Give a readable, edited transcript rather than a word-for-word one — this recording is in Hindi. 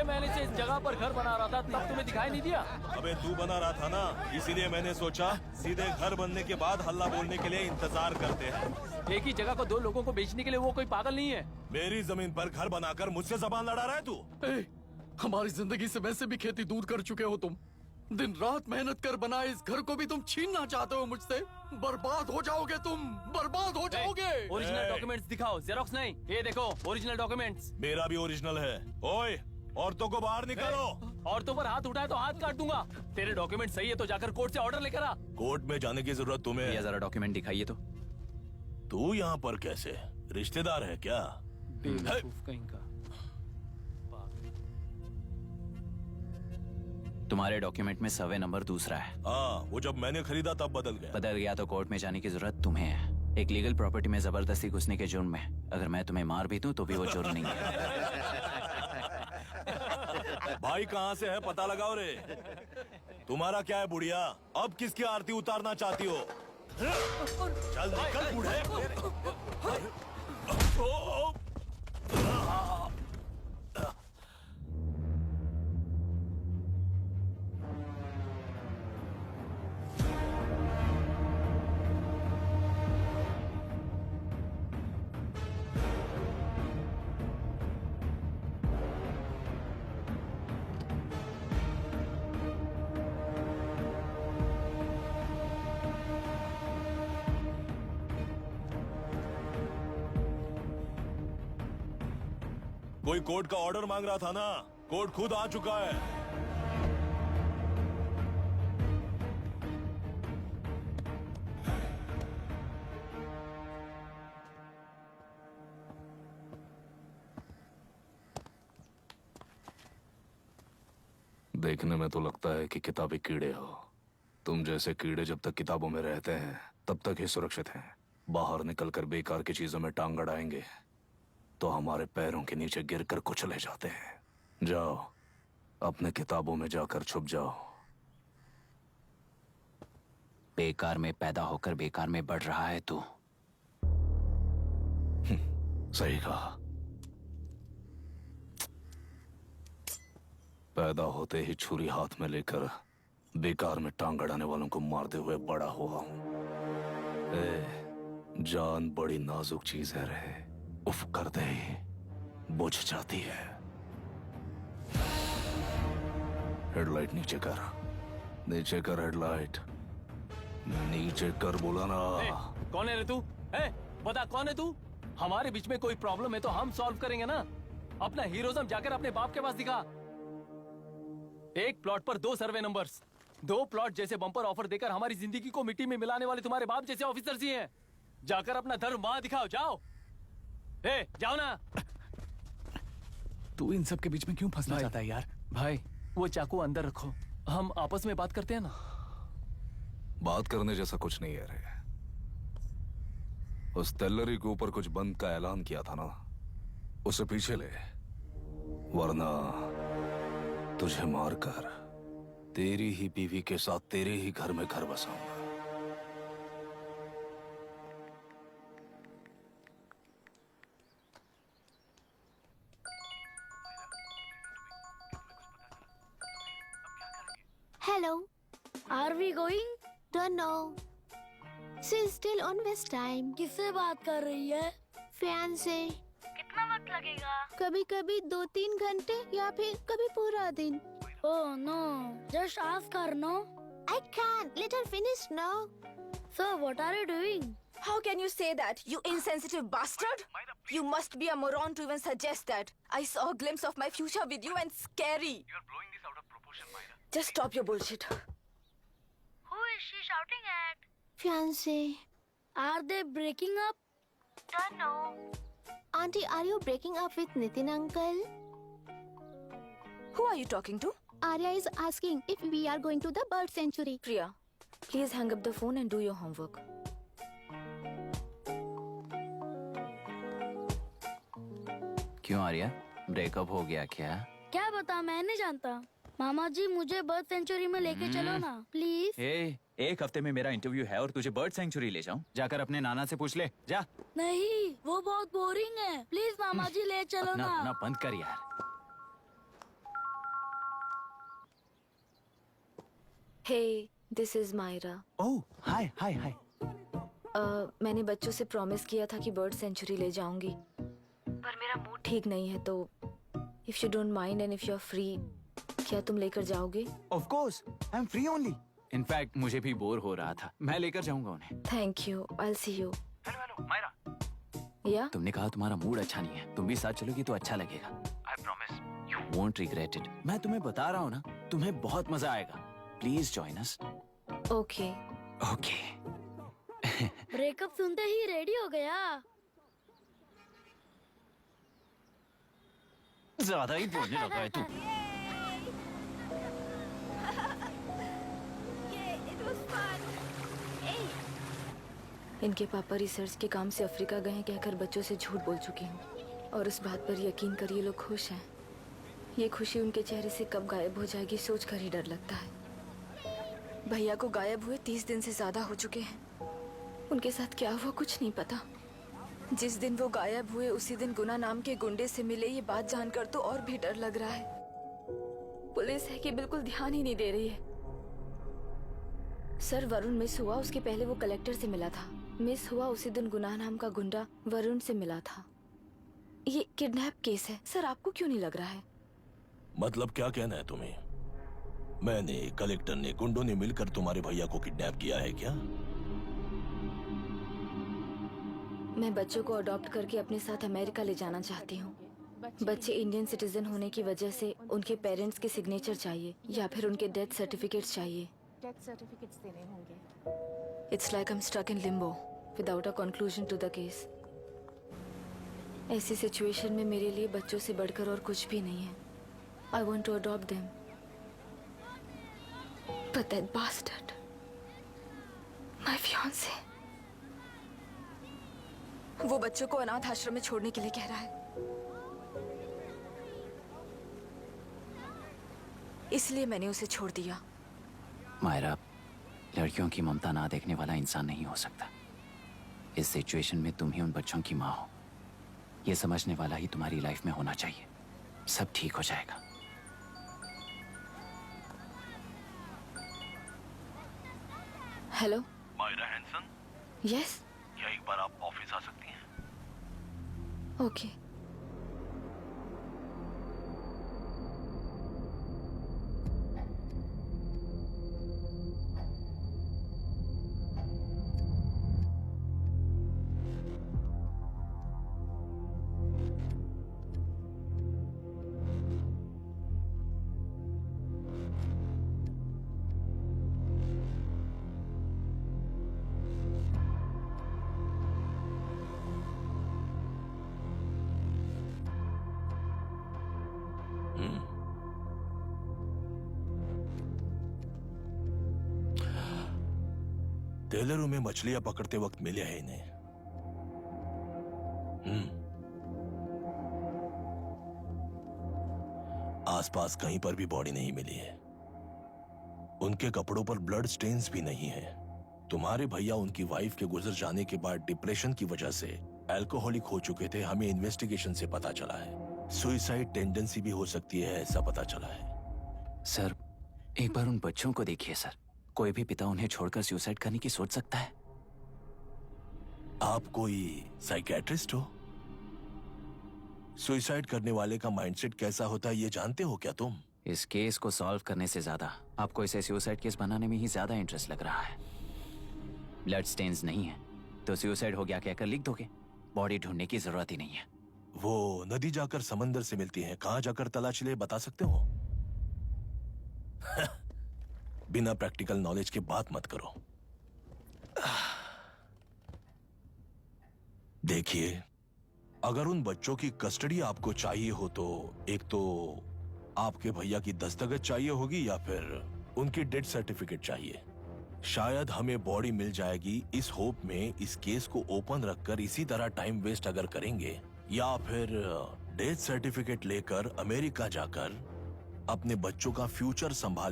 6 महीने से इस जगह पर घर बना रहा था, तब तुम्हें दिखाई नहीं दिया? अबे तू बना रहा था ना, इसीलिए मैंने सोचा सीधे घर बनने के बाद हल्ला बोलने के लिए इंतजार करते हैं। एक ही जगह को 2 लोगों को बेचने के लिए वो कोई पागल नहीं है। मेरी जमीन पर घर बनाकर मुझसे जबान लड़ा रहा है तू? हमारी जिंदगी से वैसे भी खेती दूर कर चुके हो तुम। दिन रात मेहनत कर बनाए इस घर को भी तुम छीनना चाहते हो मुझसे। बर्बाद हो जाओगे तुम, बर्बाद हो जाओगे। ओरिजिनल डॉक्यूमेंट्स दिखाओ, जेरोक्स नहीं। ये देखो ओरिजिनल डॉक्यूमेंट्स। मेरा भी ओरिजिनल है। ओए, औरतों को बाहर निकालो। औरतों पर हाथ उठाए तो हाथ काट दूंगा। तेरे डॉक्यूमेंट सही है तो जाकर कोर्ट से ऑर्डर लेकर आ। कोर्ट में जाने की जरूरत तुम्हें है? जरा डॉक्यूमेंट दिखाइए तो। तू यहाँ पर कैसे? रिश्तेदार है क्या? बेवकूफ कहीं का। तुम्हारे डॉक्यूमेंट में सर्वे नंबर दूसरा है। हाँ, वो जब मैंने खरीदा तब बदल गया तो कोर्ट में जाने की जरूरत तुम्हें है। एक लीगल प्रॉपर्टी में जबरदस्ती घुसने के जुर्म में अगर मैं तुम्हें मार भी दूं तो भी वो जुर्म नहीं है। भाई कहाँ से है पता लगाओ रे। तुम्हारा क्या है बुढ़िया? अब किसकी आरती उतारना चाहती हो? चल निकल बूढ़े। कोई कोर्ट का ऑर्डर मांग रहा था ना? कोर्ट खुद आ चुका है। देखने में तो लगता है कि किताबी कीड़े हो। तुम जैसे कीड़े जब तक किताबों में रहते हैं तब तक ही सुरक्षित हैं। बाहर निकलकर बेकार की चीजों में टांग अड़ाएंगे तो हमारे पैरों के नीचे गिरकर कुचले जाते हैं। जाओ, अपने किताबों में जाकर छुप जाओ। बेकार में पैदा होकर बेकार में बढ़ रहा है तू। सही कहा। पैदा होते ही छुरी हाथ में लेकर बेकार में टांग अड़ाने वालों को मारते हुए बड़ा हुआ हूं। जान बड़ी नाजुक चीज है रे। उफ करते ही बुझ जाती है। हेडलाइट नीचे कर, नीचे कर हेडलाइट, नीचे कर बोला ना। कौन है रे तू? बता कौन है तू? हमारे बीच में कोई प्रॉब्लम है तो हम सॉल्व करेंगे ना। अपना हीरोइज्म जाकर अपने बाप के पास दिखा। एक प्लॉट पर 2 सर्वे नंबर्स, 2 प्लॉट जैसे बम्पर ऑफर देकर हमारी जिंदगी को मिट्टी में मिलाने वाले तुम्हारे बाप जैसे ऑफिसर्स ही हैं। जाकर अपना धर्म वहां दिखाओ, जाओ। जाओ ना। तू इन सब के बीच में क्यों फंसना चाहता है यार? भाई वो चाकू अंदर रखो, हम आपस में बात करते हैं ना। बात करने जैसा कुछ नहीं है रे। उस तेलरी के ऊपर कुछ बंद का ऐलान किया था ना, उसे पीछे ले, वरना तुझे मारकर तेरी ही बीवी के साथ तेरे ही घर में घर बसाऊंगा। Hello. Are we going? Don't know. She's still on West time. किससे बात कर रही है? Fiancé. कितना वक्त लगेगा? कभी कभी 2-3 घंटे या फिर कभी पूरा दिन। Oh no, just ask her, no? I can't. Let her finish now. So what are you doing? How can you say that, you insensitive bastard? You must be a moron to even suggest that. I saw a glimpse of my future with you and scary. You're blowing this out of proportion, Myra. Just stop your bullshit. Who is she shouting at? Fiancé. Are they breaking up? Don't know. Auntie, are you breaking up with Nitin uncle? Who are you talking to? Arya is asking if we are going to the bird sanctuary. Priya, please hang up the phone and do your homework. क्यों आर्या, ब्रेकअप हो गया क्या? क्या बता, मैं नहीं जानता। मामा जी मुझे बर्ड सेंचुरी में लेके चलो ना प्लीज। एक हफ्ते में मेरा इंटरव्यू है और तुझे बर्ड सेंचुरी ले जाऊं? जाकर अपने नाना से पूछ ले, जा। नहीं, वो बहुत बोरिंग है। प्लीज मामा जी ले चलो ना। अपना बंद कर यार। Hey, this is Myra. ओह हाय हाय हाय। मैंने बच्चों से प्रॉमिस किया था कि बर्ड सेंचुरी ले जाऊंगी, पर मेरा मूड ठीक नहीं है, तो if you don't mind and if you are free, क्या तुम लेकर जाओगे? Of course I am free only. In fact मुझे भी बोर हो रहा था, मैं लेकर जाऊंगा उन्हें। Thank you, I will see you. Hello Myra, या तुमने कहा तुम्हारा मूड अच्छा नहीं है, तुम भी साथ चलोगी तो अच्छा लगेगा। I promise you. Won't regret it. मैं तुम्हें बता रहा हूँ ना, तुम्हें बहुत मजा आएगा। Please join us. Okay. Okay. Breakup सुनते ही रेडी हो गया। ज्यादा ही बोलने लगा है तू। इनके पापा रिसर्च के काम से अफ्रीका गए हैं कहकर बच्चों से झूठ बोल चुकी हूँ, और उस बात पर यकीन कर ये लोग खुश हैं। ये खुशी उनके चेहरे से कब गायब हो जाएगी सोचकर ही डर लगता है। भैया को गायब हुए 30 दिन से ज्यादा हो चुके हैं। उनके साथ क्या हुआ कुछ नहीं पता। जिस दिन वो गायब हुए उसी दिन गुना नाम के गुंडे से मिले, ये बात जानकर तो और भी डर लग रहा है। पुलिस है कि बिल्कुल ध्यान ही नहीं दे रही है। सर वरुण मिस हुआ, उसके पहले वो कलेक्टर से मिला था। मिस हुआ उसी दिन गुनाह नाम का गुंडा वरुण से मिला था। ये किडनैप केस है सर, आपको क्यों नहीं लग रहा है? मतलब क्या कहना है तुम्हें? मैंने, कलेक्टर ने, गुंडों ने मिलकर तुम्हारे भैया को किडनैप किया है क्या? मैं बच्चों को अडॉप्ट करके अपने साथ अमेरिका ले जाना चाहती हूँ। बच्चे इंडियन सिटीजन होने की वजह से उनके पेरेंट्स के सिग्नेचर चाहिए या फिर उनके डेथ सर्टिफिकेट्स चाहिए। डेथ सर्टिफिकेट्स देने होंगे। It's like I'm stuck in limbo without a conclusion to the case. ऐसी सिचुएशन में मेरे लिए बच्चों से बढ़कर और कुछ भी नहीं है। I want to adopt them. But that bastard, my fiancé, वो बच्चों को अनाथ आश्रम में छोड़ने के लिए कह रहा है। इसलिए मैंने उसे छोड़ दिया। मायरा, लड़कियों की ममता ना देखने वाला इंसान नहीं हो सकता। इस सिचुएशन में तुम ही उन बच्चों की माँ हो, ये समझने वाला ही तुम्हारी लाइफ में होना चाहिए। सब ठीक हो जाएगा। हेलो। Myra Hansen, yes. क्या एक बार आप ऑफिस आ सकती हैं? ओके। टेलरों में मछलियां पकड़ते वक्त मिले हैं इन्हें। आसपास कहीं पर भी बॉडी नहीं मिली है। उनके कपड़ों पर ब्लड स्टेन्स भी नहीं है। तुम्हारे भैया उनकी वाइफ के गुजर जाने के बाद डिप्रेशन की वजह से अल्कोहलिक हो चुके थे। हमें इन्वेस्टिगेशन से पता चला है सुसाइड टेंडेंसी भी हो सकती है, ऐसा पता चला है। सर, एक बार उन बच्चों को देखिए सर। कोई भी पिता उन्हें छोड़कर सुसाइड करने की सोच सकता है? आप कोई साइकियाट्रिस्ट हो? सुसाइड करने वाले का माइंडसेट कैसा होता है ये जानते हो क्या तुम? इस केस को सॉल्व करने से ज्यादा आपको इसे सुसाइड केस बनाने में ही ज्यादा इंटरेस्ट लग रहा है। ब्लड स्टेन्स नहीं है तो सुसाइड हो गया कहकर लिख दोगे। बॉडी ढूंढने की जरूरत ही नहीं है। वो नदी जाकर समंदर से मिलती है, कहां जाकर तलाश ले बता सकते हो? बिना प्रैक्टिकल नॉलेज के बात मत करो। देखिए, अगर उन बच्चों की कस्टडी आपको चाहिए हो तो एक तो आपके भैया की दस्तखत चाहिए होगी या फिर उनकी डेथ सर्टिफिकेट चाहिए। शायद हमें बॉडी मिल जाएगी इस होप में इस केस को ओपन रखकर इसी तरह टाइम वेस्ट अगर करेंगे, या फिर डेथ सर्टिफिकेट लेकर अमेरिका जाकर अपने बच्चों का फ्यूचर संभालें।